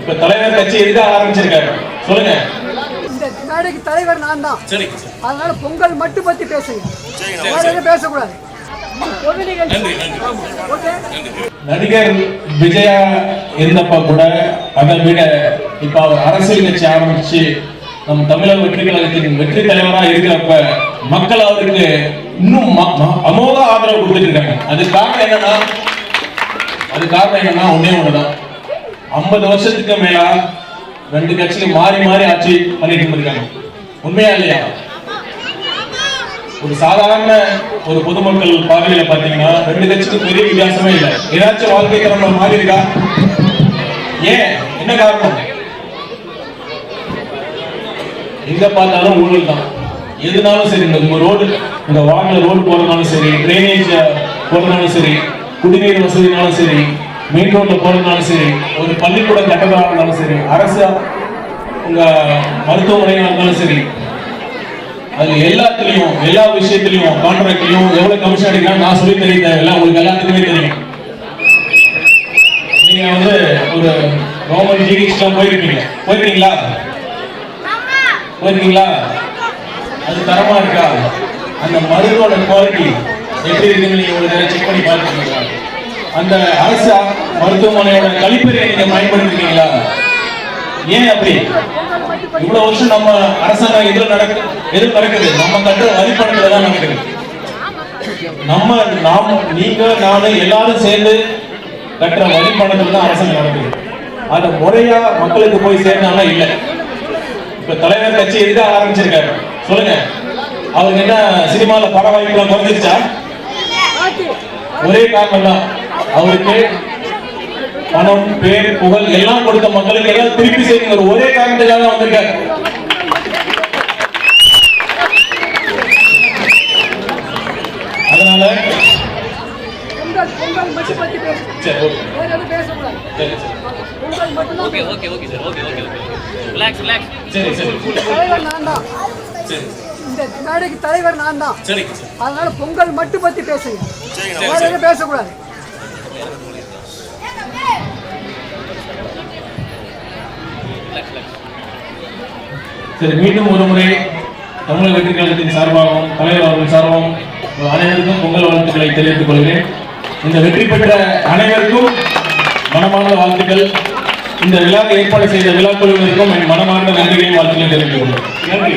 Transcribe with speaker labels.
Speaker 1: இப்ப தலைவர் கட்சி எதுக்காக ஆரம்பிச்சிருக்காரு சொல்லுங்க.
Speaker 2: இந்த மேடைக்கு தலைவர் நான் தான்.
Speaker 1: சரி.
Speaker 2: அதனால பொங்கல் மட்டும் பத்தி பேசுங்க, பேசக்கூடாது.
Speaker 1: நடிகர் விஜயா இருந்தப்ப கூட அதை விட இப்ப அவர் அரசியல் கட்சி ஆரம்பிச்சு நம் தமிழக வெற்றி கழகத்தின் வெற்றி தலைவரா இருக்கிறப்ப மக்கள் அவருக்கு இன்னும் அமோக ஆதரவு கொடுத்துட்டு இருக்காங்க. அது காரணம் என்னன்னா ஒன்னே ஒண்ணுதான். 50 வருஷத்துக்கு மேல 2 கட்சியும் மாறி மாறி ஆட்சி பண்ணிட்டு இருந்திருக்காங்க. உண்மையா இல்லையா? ஒரு சாதாரண ஒரு பொதுமக்கள் பார்வையில பாத்தீங்கன்னா 2 கட்சிக்கு பெரிய வித்தியாசமே இல்லை. ஏதாச்சும் வாழ்க்கை தரம் மாறி இருக்கா? ஏன், என்ன காரணம்? எங்க பார்த்தாலும் ஊழல் தான். எதுனாலும் சரி, இந்த ரோடு, இந்த வாகன ரோடு போறதுனாலும் சரி, டிரைனேஜ் போறதுனாலும் சரி, குடிநீர் வசதினாலும் சரி, மெயின் ரோட்ல போறதுனாலும் சரி, ஒரு பள்ளிக்கூடம் கட்டதாக இருந்தாலும் சரி, அரசு உங்க மருத்துவமனையா இருந்தாலும் சரி, அது எல்லாத்துலயும் எல்லா விஷயத்திலையும் கான்ட்ராக்ட்லயும் எவ்வளவு கமிஷன் அடிக்கலாம் நான் சொல்லி தெரிய தேவையில்லை, உங்களுக்கு எல்லாத்துக்குமே தெரியும். நீங்க ஒரு ரோமன் ஜிஹெச்லாம் போயிருக்கீங்களா? அது தரமா இருக்கா? அந்த மருந்தோட குவாலிட்டி எப்படி இருக்குன்னு நீங்க ஒரு நேரம் செக் பண்ணி பார்த்துருக்கீங்களா? அந்த அரசு மருத்துவமனையோட கழிப்பறையை நீங்க பயன்படுத்திருக்கீங்களா? ஏன் அப்படி? இவ்வளவு வருஷம் நம்ம அரசாங்கம் எது நடக்குது? நம்ம கட்டுற வரிப்பணத்துல தான் நடக்குது. நீங்க நானு எல்லாரும் சேர்ந்து கட்டுற வரிப்பணத்துல தான் அரசாங்கம் நடக்குது. அது முறையா மக்களுக்கு போய் சேர்ந்தாலும் இல்ல. இப்ப தலைவர் கட்சி எதுக்காக ஆரம்பிச்சிருக்காரு சொல்லுங்க. அவருக்கு என்ன சினிமால பட வாய்ப்புலாம் குறைஞ்சிருச்சா? ஒரே காரணம் தான், அவருக்கு பணம், பேர், புகழ் எல்லாம் கொடுத்த மக்களுக்கு எல்லாம் திருப்பி செய்யுங்க ஒரே காரணத்துக்காக வந்திருக்காரு. அதனால
Speaker 2: இந்த மேடைக்கு தலைவர் நான் தான். அதனால பொங்கல் மட்டும் பத்தி பேசுங்க, பேசக்கூடாது.
Speaker 1: சரி, மீண்டும் ஒரு முறை தமிழக வெற்றி கழகத்தின் சார்பாகவும் தலைவர் அவர்கள் சார்பாகவும் அனைவருக்கும் பொங்கல் வாழ்த்துக்களை தெரிவித்துக் கொள்கிறேன். இந்த வெற்றி பெற்ற அனைவருக்கும் மனமார்ந்த வாழ்த்துக்கள். இந்த விழாவை ஏற்பாடு செய்த விழா குழுவினருக்கும் என் மனமார்ந்த நன்றிகளையும் வாழ்த்துக்களை தெரிவித்துக் கொள்கிறேன். நன்றி.